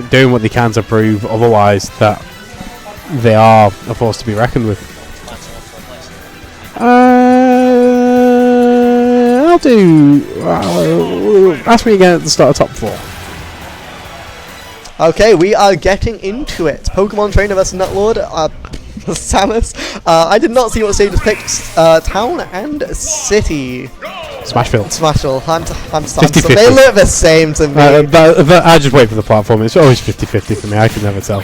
doing what they can to prove otherwise that they are a force to be reckoned with. I'll do. Ask me again at the start of top 4. Okay, we are getting into it. Pokemon Trainer versus NUTLORD. Samus. I did not see what stage was picked. Town and City. Smashville. Smashville. So they look the same to me. I just wait for the platform. It's always 50-50 for me. I can never tell.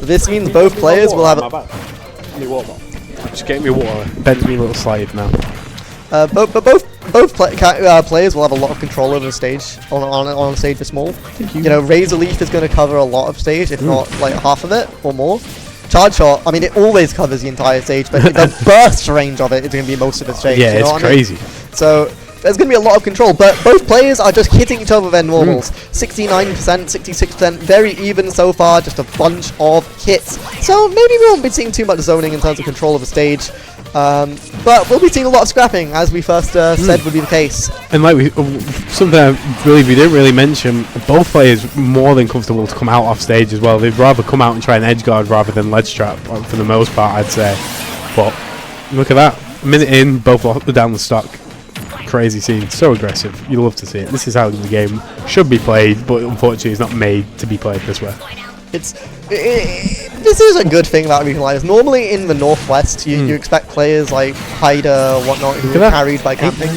This means both players will have. Just get me water. Ben's me little slave now. Both players will have a lot of control over the stage on stage for small. You know, Razor Leaf is going to cover a lot of stage, if not like half of it or more. Charge Shot, I mean, it always covers the entire stage, but the burst range of it is going to be most of the stage. Yeah, you know it's crazy. I mean? So there's going to be a lot of control, but both players are just hitting each other with their normals. 69%, 66%, very even so far, just a bunch of hits. So maybe we won't be seeing too much zoning in terms of control of the stage. But we'll be seeing a lot of scrapping, as we first said would be the case. And like something I believe we didn't really mention, both players more than comfortable to come out off stage as well. They'd rather come out and try an edge guard rather than ledge trap for the most part, I'd say. But look at that, a minute in, both down the stock. Crazy scene, so aggressive. You love to see it. This is how the game should be played, but unfortunately it's not made to be played this way. This is a good thing about regional lines. Normally in the Northwest, you expect players like Haida or whatnot who are carried by camping.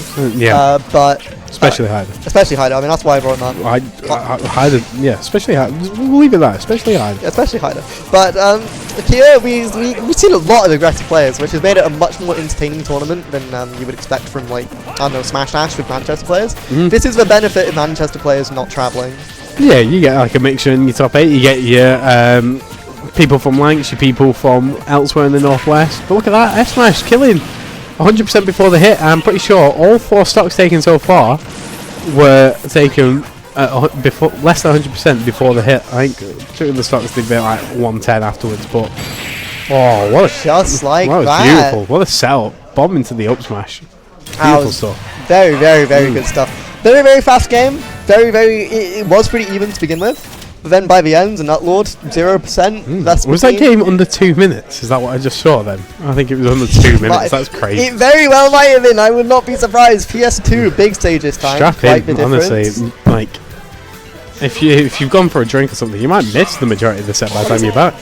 But especially Haida. Especially Haida. I mean, that's why I brought him up. Haida, yeah, especially Haida. We'll leave it there. Especially Haida. Yeah, especially Haida. But here we've seen a lot of aggressive players, which has made it a much more entertaining tournament than you would expect from, like, I don't know, Smash Dash with Manchester players. This is the benefit of Manchester players not travelling. Yeah, you get like a mixture in your top 8. You get your people from Lancashire, people from elsewhere in the Northwest. But look at that, F-Smash killing 100% before the hit. I'm pretty sure all 4 stocks taken so far were taken before less than 100% before the hit. I think 2 of the stocks did be like 110 afterwards. But oh, what a just like that! That. Beautiful. What a setup! Bomb into the up smash. Beautiful stuff. Very, very, very good stuff. Very, very fast game. It was pretty even to begin with. But then by the end, NUTLORD 0%. Was that game under 2 minutes? Is that what I just saw then? I think it was under 2 minutes. That's crazy. It very well might have been. I would not be surprised. PS2 big stage this time. Strap in, honestly. Like, if you've gone for a drink or something, you might miss the majority of the set by the time you're back.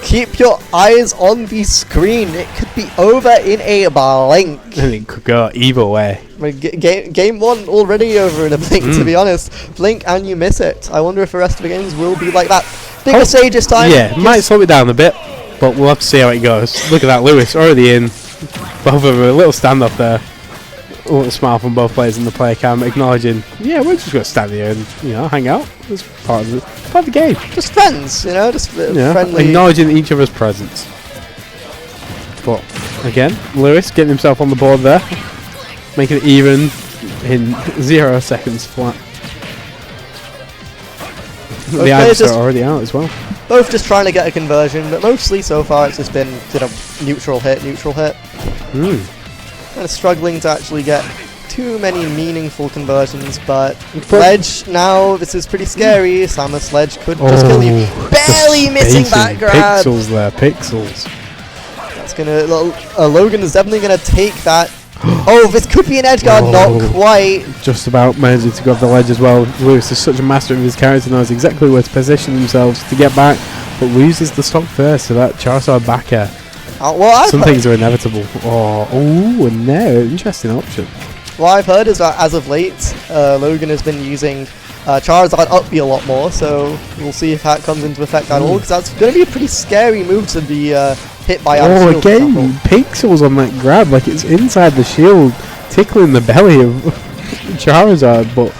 Keep your eyes on the screen. It could be over in a blink. And it could go either way. Game 1 already over in a blink, to be honest. Blink and you miss it. I wonder if the rest of the games will be like that. Bigger stage this time. Yeah, might slow it down a bit, but we'll have to see how it goes. Look at that, Lewis already in. Both of them, a little standoff there. A little smile from both players in the player cam, acknowledging, yeah, we're just going to stand here and, you know, hang out. It's part of the game. Just friends, you know, just friendly. Acknowledging each other's presence. But, again, Lewis getting himself on the board there. Making it even in 0 seconds flat. The items are already out as well. Both just trying to get a conversion, but mostly so far it's just been, you know, neutral hit. Kind of struggling to actually get too many meaningful conversions, but Ledge now, this is pretty scary. Samus Ledge could just kill you. Barely missing that grab. Pixels there, pixels. That's gonna, Logan is definitely gonna take that. Oh, this could be an edge guard, not quite. Just about managing to grab the ledge as well. Lewis is such a master of his character, knows exactly where to position themselves to get back, but loses the stock first, so that Charizard back air. Some things are inevitable. Oh, no, interesting option. What I've heard is that as of late, Logan has been using Charizard up B a lot more, so we'll see if that comes into effect at all, because that's going to be a pretty scary move to be hit by our shield. Again, pixels on that grab, like it's inside the shield, tickling the belly of Charizard, but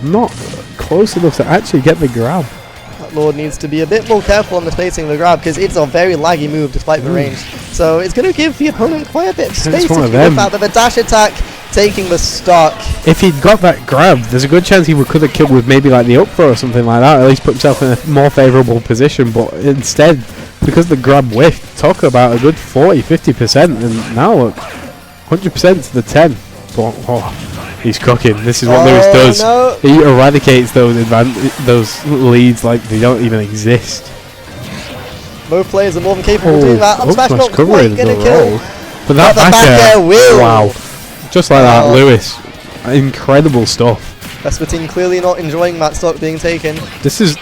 not close enough to actually get the grab. Lord needs to be a bit more careful on the spacing of the grab, because it's a very laggy move despite the range. So it's going to give the opponent quite a bit of space. It's one of them. The dash attack taking the stock. If he'd got that grab, there's a good chance he could have killed with maybe like the up throw or something like that, at least put himself in a more favourable position, but instead, because the grab whiffed, talk about a good 40-50%, and now look, 100% to the 10. But, He's cooking. This is what Lewis does. No. He eradicates those leads like they don't even exist. Both players are more than capable of doing that. Smash not quite going to kill. But that back air will. Wow. Just like that, Lewis. Incredible stuff. Vespertine clearly not enjoying that stock being taken. This is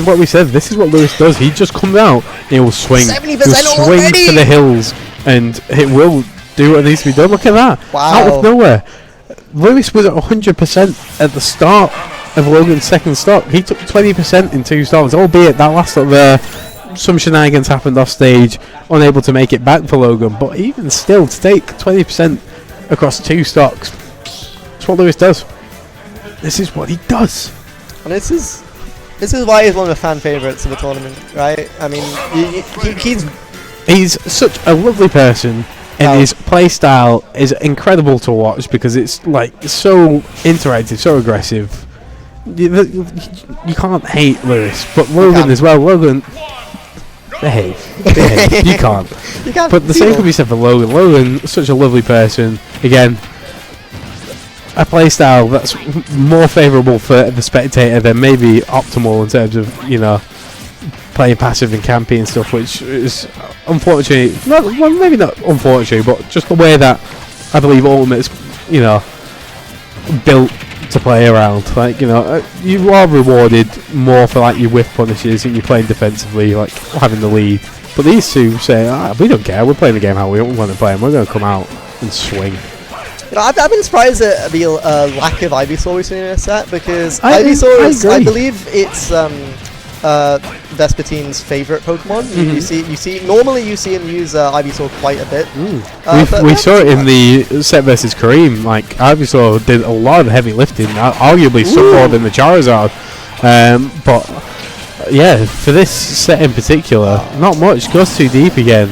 what we said. This is what Lewis does. He just comes out. He will swing. 70% He'll swing already. to the hills, and it will do what needs to be done. Look at that. Wow. Out of nowhere. Lewis was at 100% at the start of Logan's second stock. He took 20% in 2 stocks, albeit that last stock there, some shenanigans happened off stage, unable to make it back for Logan. But even still, to take 20% across 2 stocks, that's what Lewis does. This is what he does. And this is why he's one of the fan favourites of the tournament, right? I mean, he's such a lovely person. And his play style is incredible to watch because it's like so interactive, so aggressive. You can't hate Lewis, but Logan as well. Logan, behave. You can't. You can't. But the same can be said for Logan. Logan, such a lovely person. Again, a play style that's more favourable for the spectator than maybe optimal in terms of, you know, playing passive and campy and stuff, which is unfortunately, maybe not unfortunately, but just the way that I believe Ultimate's, you know, built to play around. Like, you know, you are rewarded more for like your whiff punishes and you're playing defensively, like having the lead. But these two say, we don't care, we're playing the game how we want to play, and we're going to come out and swing. You know, I've been surprised at the lack of Ivysaur we've seen in this set, because Ivysaur is, I believe it's Vespertine's favourite Pokemon. Normally you see him use Ivysaur quite a bit. We saw it in the set versus Kareem. Like, Ivysaur did a lot of heavy lifting, arguably some more than the Charizard. But yeah, for this set in particular, not much. Goes too deep again.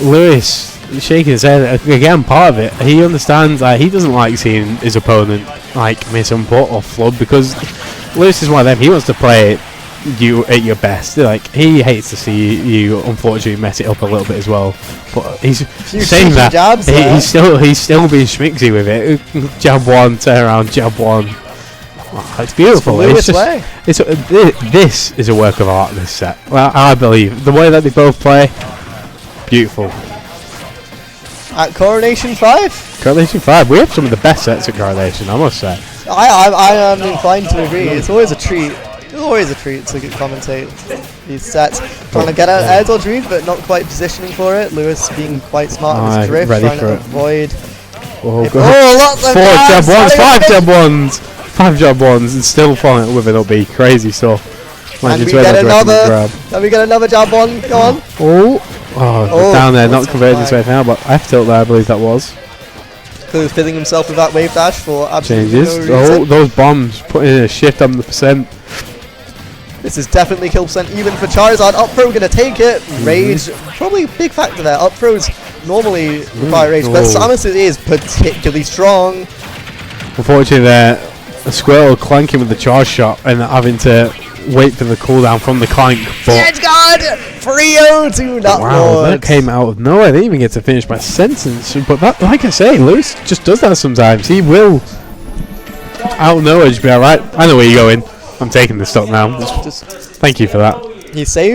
Lewis shaking his head again. Part of it, he understands that he doesn't like seeing his opponent like miss input or flub, because Lewis is one of them. He wants to play you at your best. Like, he hates to see you unfortunately mess it up a little bit as well. But he's saying that he's still being schmixy with it. Jab one, turn around, jab one. Oh, it's beautiful. It's just, this is a work of art. This set, well, I believe the way that they both play, beautiful. At Coronation 5? Coronation 5, we have some of the best sets at Coronation, I must say. I am inclined to agree. It's always a treat. It's always a treat to commentate these sets. Trying to get out air dodge read, but not quite positioning for it. Lewis being quite smart on his drift, trying to avoid. Lots of 5 jab ones, and still following it with an up B. Crazy stuff. And we get another jab one. Go on. Down there, not converting his way now, but F tilt there, I believe that was. Clearly filling himself with that wave dash for absolutely no reason. Those bombs putting in a shift on the percent. This is definitely kill percent even for Charizard. Up throw gonna take it. Rage, probably a big factor there. Up throws normally require rage, but Samus is particularly strong. Unfortunately there, a Squirtle clanking with the charge shot and having to wait for the cooldown from the clank. Edge guard! 3-0 to NUTLORD. Wow, that came out of nowhere. I didn't even get to finish my sentence. But that, like I say, Lewis just does that sometimes. He will out of nowhere just be alright. I know where you're going. I'm taking the stock now. Thank you for that. He saved